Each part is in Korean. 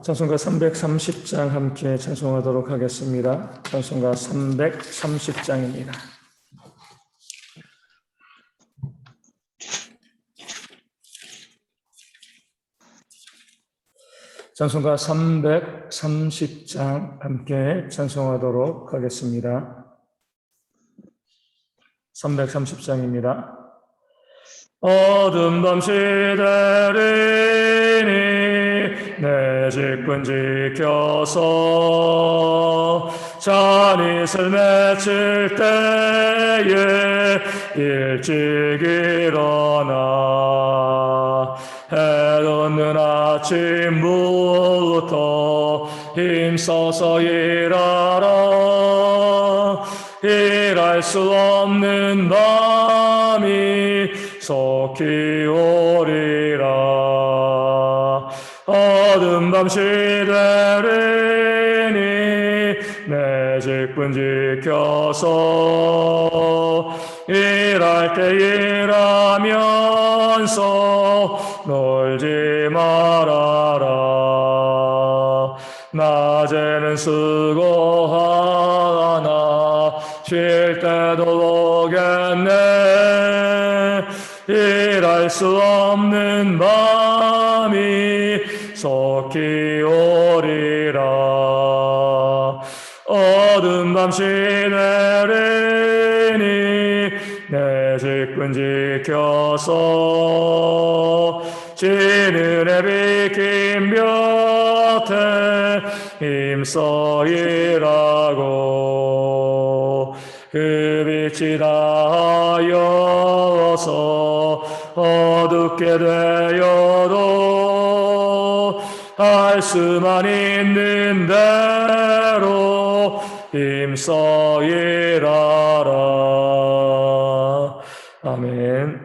찬송가 330장 함께 찬송하도록 하겠습니다. 찬송가 330장입니다. 찬송가 330장 함께 찬송하도록 하겠습니다. 330장입니다. 어둠 밤 시대리니 내 직분 지켜서 잔이슬 맺힐 때에 일찍 일어나 해 돋는 아침부터 힘써서 일하라. 일할 수 없는 밤이 속히 오리라. 어둠 밤 시대리니 내 직분 지켜서 일할 때 일하면서 놀지 말아라. 낮에는 수고하나 쉴 때도 오겠네. 일할 수 없는 밤이 속히 오리라. 어둠 밤 시내리니 내 직분 지켜서 지는 해 비킨 볕에 힘써 일하고 그 빛이 닿아여서 어둡게 되어도 할 수만 있는 대로 힘써 일하라. 아멘.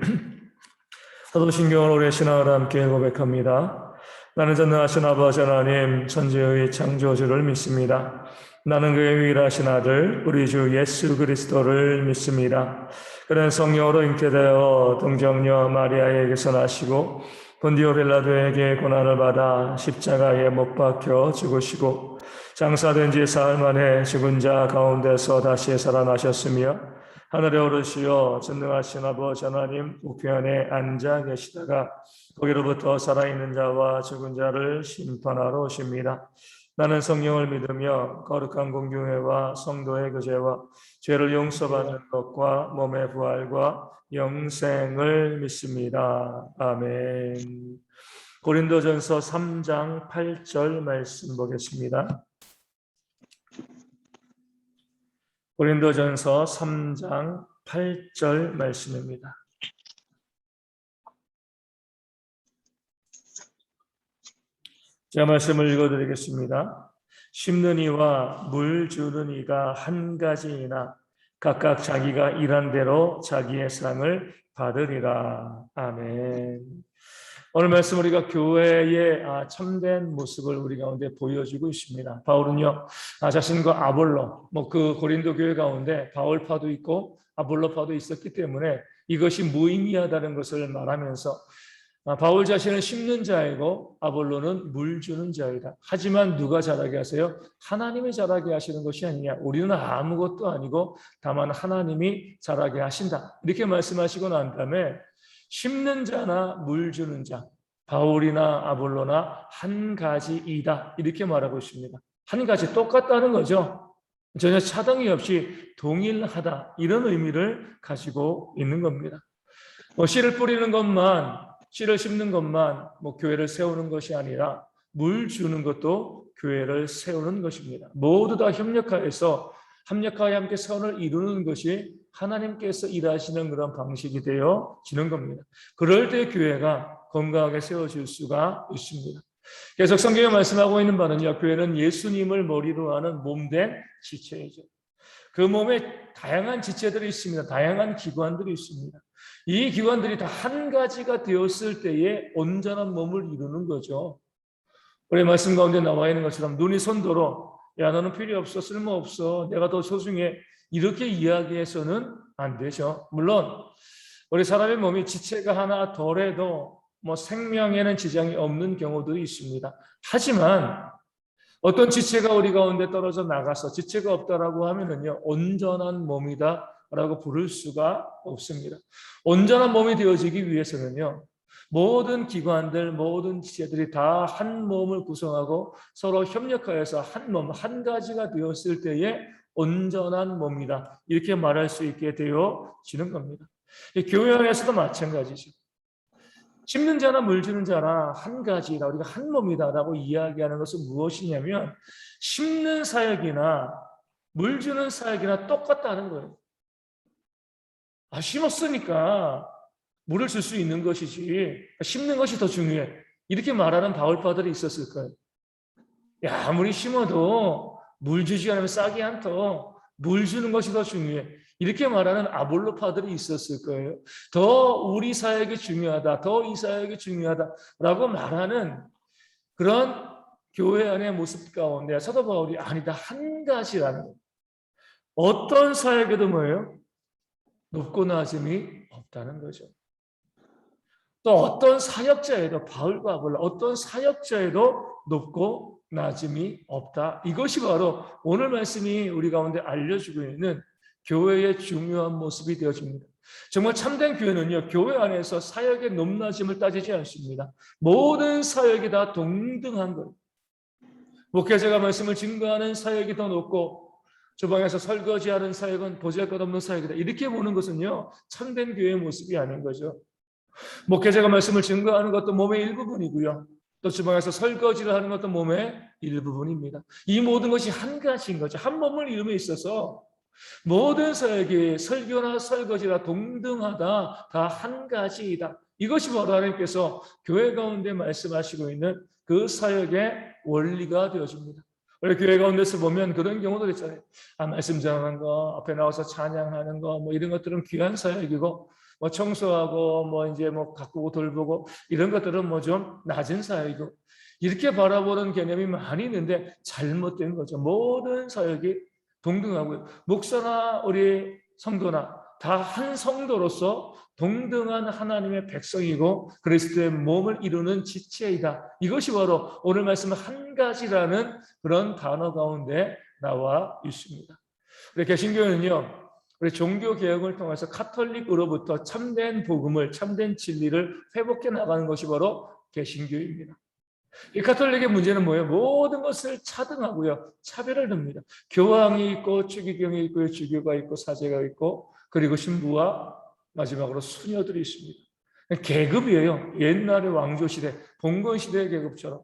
사도신경을 오래 신앙을 함께 고백합니다. 나는 전능하신 아버지 하나님 천지의 창조주를 믿습니다. 나는 그의 유일하신 아들 우리 주 예수 그리스도를 믿습니다. 그는 성령으로 잉태되어 동정녀 마리아에게서 나시고 본디오 빌라도에게 고난을 받아 십자가에 못 박혀 죽으시고 장사된 지 사흘 만에 죽은 자 가운데서 다시 살아나셨으며 하늘에 오르시어 전능하신 아버지 하나님 우편에 앉아 계시다가 거기로부터 살아있는 자와 죽은 자를 심판하러 오십니다. 나는 성령을 믿으며 거룩한 공교회와 성도의 교제와 죄를 용서받는 것과 몸의 부활과 영생을 믿습니다. 아멘. 고린도전서 3장 8절 말씀 보겠습니다. 고린도전서 3장 8절 말씀입니다. 제가 말씀을 읽어드리겠습니다. 심는 이와 물 주는 이가 한 가지이나 각각 자기가 일한 대로 자기의 상을 받으리라. 아멘. 오늘 말씀 우리가 교회의 참된 모습을 우리 가운데 보여주고 있습니다. 바울은요, 자신과 아볼로, 그 고린도 교회 가운데 바울파도 있고 아볼로파도 있었기 때문에 이것이 무의미하다는 것을 말하면서 바울 자신은 심는 자이고 아볼로는 물 주는 자이다. 하지만 누가 자라게 하세요? 하나님이 자라게 하시는 것이 아니냐. 우리는 아무것도 아니고 다만 하나님이 자라게 하신다. 이렇게 말씀하시고 난 다음에 심는 자나 물 주는 자, 바울이나 아볼로나 한 가지이다. 이렇게 말하고 있습니다. 한 가지 똑같다는 거죠. 전혀 차등이 없이 동일하다. 이런 의미를 가지고 있는 겁니다. 씨를 뿌리는 것만, 씨를 심는 것만 교회를 세우는 것이 아니라 물 주는 것도 교회를 세우는 것입니다. 모두 다 협력하여서 합력하여 함께 선을 이루는 것이 하나님께서 일하시는 그런 방식이 되어지는 겁니다. 그럴 때 교회가 건강하게 세워질 수가 있습니다. 계속 성경에 말씀하고 있는 바는요, 교회는 예수님을 머리로 하는 몸된 지체이죠. 그 몸에 다양한 지체들이 있습니다. 다양한 기관들이 있습니다. 이 기관들이 다 한 가지가 되었을 때에 온전한 몸을 이루는 거죠. 우리 말씀 가운데 나와 있는 것처럼 눈이 손도로 야 너는 필요 없어, 쓸모없어, 내가 더 소중해, 이렇게 이야기해서는 안 되죠. 물론 우리 사람의 몸이 지체가 하나 덜해도 뭐 생명에는 지장이 없는 경우도 있습니다. 하지만 어떤 지체가 우리 가운데 떨어져 나가서 지체가 없다라고 하면은요, 온전한 몸이다라고 부를 수가 없습니다. 온전한 몸이 되어지기 위해서는요, 모든 기관들, 모든 지체들이 다 한 몸을 구성하고 서로 협력하여서 한 몸, 한 가지가 되었을 때에 온전한 몸이다. 이렇게 말할 수 있게 되어지는 겁니다. 교회 안에서도 마찬가지죠. 심는 자나 물 주는 자나 한 가지다. 우리가 한 몸이다라고 이야기하는 것은 무엇이냐면 심는 사역이나 물 주는 사역이나 똑같다는 거예요. 심었으니까 물을 줄 수 있는 것이지 심는 것이 더 중요해. 이렇게 말하는 바울파들이 있었을 거예요. 야, 아무리 심어도 물 주지 않으면 싹이 안 터. 물 주는 것이 더 중요해. 이렇게 말하는 아볼로파들이 있었을 거예요. 더 우리 사역이 중요하다. 더 이 사역이 중요하다라고 말하는 그런 교회 안의 모습 가운데 사도 바울이 아니다. 한 가지라는 거예요. 어떤 사역에도 뭐예요? 높고 낮음이 없다는 거죠. 또 어떤 사역자에도 바울과 아볼로 어떤 사역자에도 높고 낮음이 없다. 이것이 바로 오늘 말씀이 우리 가운데 알려주고 있는 교회의 중요한 모습이 되어집니다. 정말 참된 교회는요, 교회 안에서 사역의 높낮임을 따지지 않습니다. 모든 사역이 다 동등한 거예요. 목회자가 말씀을 증거하는 사역이 더 높고 주방에서 설거지하는 사역은 보잘것없는 사역이다. 이렇게 보는 것은요, 참된 교회의 모습이 아닌 거죠. 목회자가 말씀을 증거하는 것도 몸의 일부분이고요. 또 주방에서 설거지를 하는 것도 몸의 일부분입니다. 이 모든 것이 한 가지인 거죠. 한 몸을 이루에 있어서 모든 사역이 설교나 설거지나 동등하다. 다 한 가지이다. 이것이 바로 하나님께서 교회 가운데 말씀하시고 있는 그 사역의 원리가 되어집니다. 원래 교회 가운데서 보면 그런 경우도 있잖아요. 말씀 전하는 거, 앞에 나와서 찬양하는 거, 뭐 이런 것들은 귀한 사역이고, 뭐 청소하고, 뭐 이제 뭐 가꾸고 돌보고 이런 것들은 뭐 좀 낮은 사역이고, 이렇게 바라보는 개념이 많이 있는데 잘못된 거죠. 모든 사역이 동등하고요. 목사나 우리 성도나 다 한 성도로서 동등한 하나님의 백성이고 그리스도의 몸을 이루는 지체이다. 이것이 바로 오늘 말씀은 한 가지라는 그런 단어 가운데 나와 있습니다. 우리 개신교는요, 우리 종교 개혁을 통해서 카톨릭으로부터 참된 복음을, 참된 진리를 회복해 나가는 것이 바로 개신교입니다. 이 카톨릭의 문제는 뭐예요? 모든 것을 차등하고요, 차별을 둡니다. 교황이 있고 추기경이 있고 주교가 있고 사제가 있고 그리고 신부와 마지막으로 수녀들이 있습니다. 계급이에요. 옛날의 왕조 시대, 봉건 시대의 계급처럼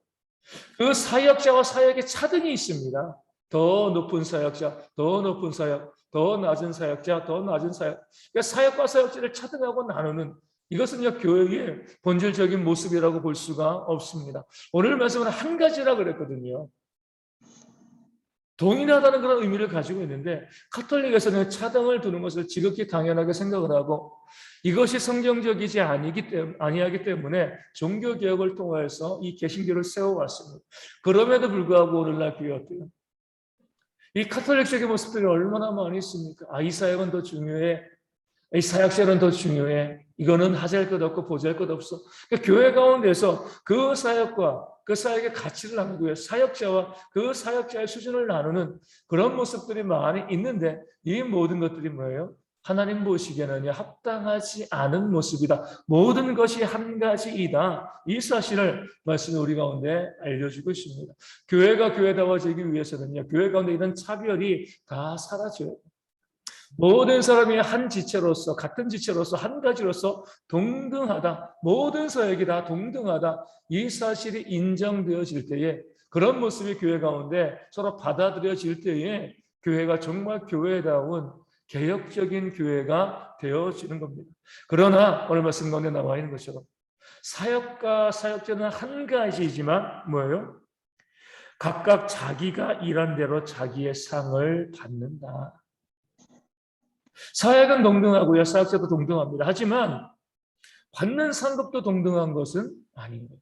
그 사역자와 사역의 차등이 있습니다. 더 높은 사역자, 더 높은 사역, 더 낮은 사역자, 더 낮은 사역. 그러니까 사역과 사역자를 차등하고 나누는 이것은요, 교회의 본질적인 모습이라고 볼 수가 없습니다. 오늘 말씀은 한 가지라 그랬거든요. 동일하다는 그런 의미를 가지고 있는데 카톨릭에서는 차등을 두는 것을 지극히 당연하게 생각을 하고 이것이 성경적이지 아니하기 때문에 종교개혁을 통해서 이 개신교를 세워왔습니다. 그럼에도 불구하고 오늘날 교회 어때요? 이 카톨릭적인 모습들이 얼마나 많이 있습니까? 이 사역은 더 중요해. 이 사역자는 더 중요해. 이거는 하잘 것 없고 보잘 것 없어. 그러니까 교회 가운데서 그 사역과 그 사역의 가치를 나누고요. 사역자와 그 사역자의 수준을 나누는 그런 모습들이 많이 있는데 이 모든 것들이 뭐예요? 하나님 보시기에는 합당하지 않은 모습이다. 모든 것이 한 가지이다. 이 사실을 말씀이 우리 가운데 알려주고 있습니다. 교회가 교회다워지기 위해서는요. 교회 가운데 이런 차별이 다 사라져요. 모든 사람이 한 지체로서 같은 지체로서 한 가지로서 동등하다. 모든 사역이 다 동등하다. 이 사실이 인정되어질 때에 그런 모습이 교회 가운데 서로 받아들여질 때에 교회가 정말 교회다운 개혁적인 교회가 되어지는 겁니다. 그러나 오늘 말씀 가운데 나와 있는 것처럼 사역과 사역자는 한 가지이지만 뭐예요? 각각 자기가 일한 대로 자기의 상을 받는다. 사역은 동등하고요. 사역자도 동등합니다. 하지만 받는 상급도 동등한 것은 아닙니다.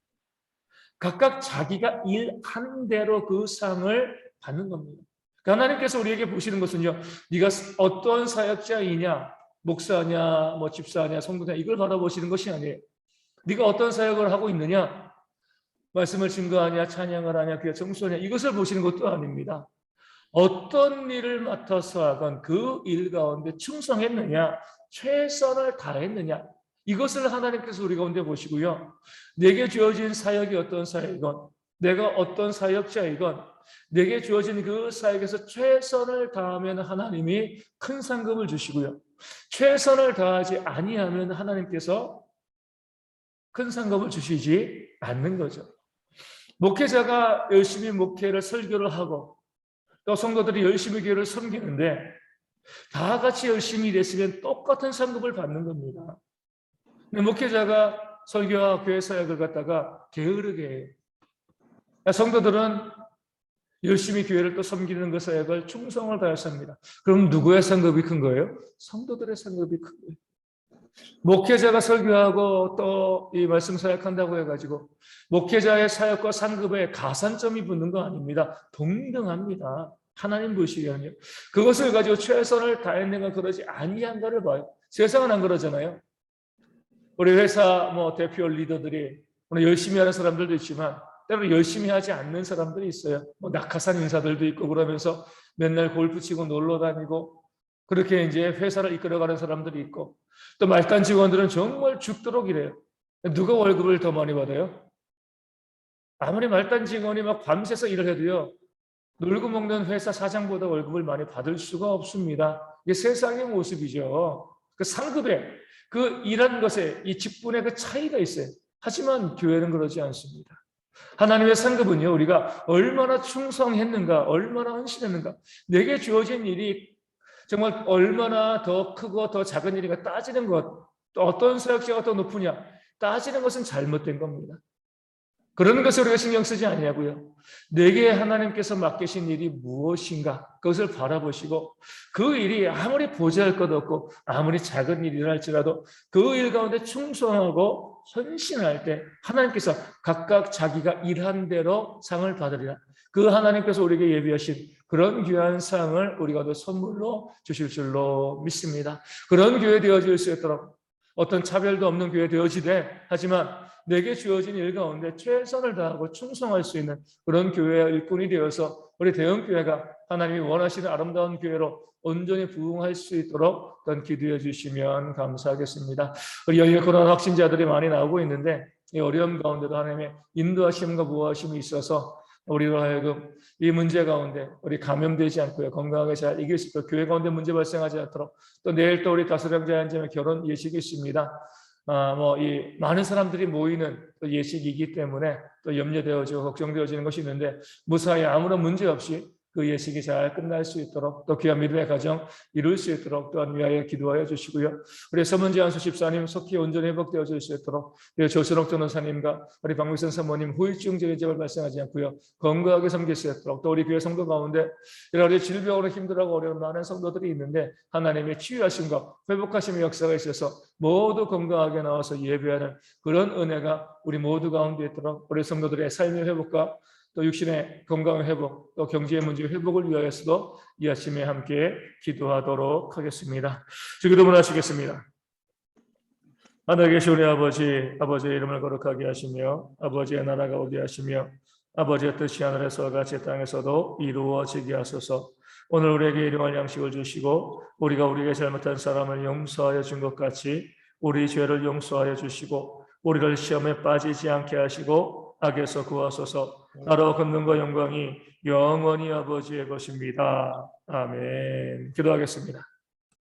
각각 자기가 일한 대로 그 상을 받는 겁니다. 하나님께서 우리에게 보시는 것은요. 네가 어떤 사역자이냐, 목사냐, 뭐 집사냐, 성도냐 이걸 바라보시는 것이 아니에요. 네가 어떤 사역을 하고 있느냐? 말씀을 증거하냐, 찬양을 하냐, 그게 정수하냐, 이것을 보시는 것도 아닙니다. 어떤 일을 맡아서 하건 그 일 가운데 충성했느냐, 최선을 다했느냐, 이것을 하나님께서 우리 가운데 보시고요. 내게 주어진 사역이 어떤 사역이건, 내가 어떤 사역자이건, 내게 주어진 그 사역에서 최선을 다하면 하나님이 큰 상급을 주시고요. 최선을 다하지 아니하면 하나님께서 큰 상급을 주시지 않는 거죠. 목회자가 열심히 목회를 설교를 하고 또 성도들이 열심히 교회를 섬기는데 다 같이 열심히 일했으면 똑같은 상급을 받는 겁니다. 근데 목회자가 설교와 교회 사역을 갖다가 게으르게 해요. 성도들은 열심히 교회를 또 섬기는 그 사역을 충성을 다해서 합니다. 그럼 누구의 상급이 큰 거예요? 성도들의 상급이 큰 거예요. 목회자가 설교하고 또 이 말씀 사역한다고 해가지고 목회자의 사역과 상급에 가산점이 붙는 거 아닙니다. 동등합니다. 하나님 보시기에는요. 그것을 가지고 최선을 다했는가 그러지 아니한가를 봐요. 세상은 안 그러잖아요. 우리 회사 대표 리더들이 열심히 하는 사람들도 있지만 때로 열심히 하지 않는 사람들이 있어요. 낙하산 인사들도 있고 그러면서 맨날 골프 치고 놀러 다니고 그렇게 이제 회사를 이끌어가는 사람들이 있고 또 말단 직원들은 정말 죽도록 일해요. 누가 월급을 더 많이 받아요? 아무리 말단 직원이 막 밤새서 일을 해도요. 놀고 먹는 회사 사장보다 월급을 많이 받을 수가 없습니다. 이게 세상의 모습이죠. 그 상급에 그 일한 것에 이 직분의 그 차이가 있어요. 하지만 교회는 그러지 않습니다. 하나님의 상급은요. 우리가 얼마나 충성했는가, 얼마나 헌신했는가, 내게 주어진 일이 정말 얼마나 더 크고 더 작은 일인가 따지는 것, 또 어떤 사역자가 더 높으냐 따지는 것은 잘못된 겁니다. 그런 것을 우리가 신경 쓰지 않냐고요. 내게 하나님께서 맡기신 일이 무엇인가 그것을 바라보시고 그 일이 아무리 보잘것없고 아무리 작은 일이라 할지라도 그 일 가운데 충성하고 헌신할 때 하나님께서 각각 자기가 일한 대로 상을 받으리라. 그 하나님께서 우리에게 예비하신 그런 귀한 상을 우리가 선물로 주실 줄로 믿습니다. 그런 교회 되어질 수 있도록 어떤 차별도 없는 교회 되어지되 하지만 내게 주어진 일 가운데 최선을 다하고 충성할 수 있는 그런 교회의 일꾼이 되어서 우리 대형교회가 하나님이 원하시는 아름다운 교회로 온전히 부흥할 수 있도록 기도해 주시면 감사하겠습니다. 우리 여기 코로나 확진자들이 많이 나오고 있는데 이 어려움 가운데도 하나님의 인도하심과 보호하심이 있어서 우리로 하여금 이 문제 가운데 우리 감염되지 않고요. 건강하게 잘 이길 수 있도록 교회 가운데 문제 발생하지 않도록 또 내일 또 우리 다스령자 한점의 결혼 예식이 있습니다. 이 많은 사람들이 모이는 또 예식이기 때문에 또 염려되어지고 걱정되어지는 것이 있는데 무사히 아무런 문제 없이 그 예식이 잘 끝날 수 있도록 또 귀한 믿음의 가정 이룰 수 있도록 또한 위하여 기도하여 주시고요. 우리 서문지 한수 집사님 속히 온전히 회복되어질 수 있도록 조선옥 전도사님과 우리 박미선 사모님 후유증적인 재발 발생하지 않고요. 건강하게 섬길 수 있도록 또 우리 교회 성도 가운데 여러 가지 질병으로 힘들어하고 어려운 많은 성도들이 있는데 하나님의 치유하심과 회복하심의 역사가 있어서 모두 건강하게 나와서 예배하는 그런 은혜가 우리 모두 가운데 있도록 우리 성도들의 삶의 회복과 또 육신의 건강 회복, 또 경제의 문제 회복을 위하여서도 이 아침에 함께 기도하도록 하겠습니다. 기도문 하시겠습니다. 하늘에 계신 우리 아버지의 이름을 거룩하게 하시며 아버지의 나라가 오게 하시며 아버지의 뜻이 하늘에서 같이 땅에서도 이루어지게 하소서. 오늘 우리에게 일용할 양식을 주시고 우리가 우리에게 잘못한 사람을 용서하여 준 것 같이 우리 죄를 용서하여 주시고 우리를 시험에 빠지지 않게 하시고 악에서 구하소서. 나로 권능과 영광이 영원히 아버지의 것입니다. 아멘. 기도하겠습니다.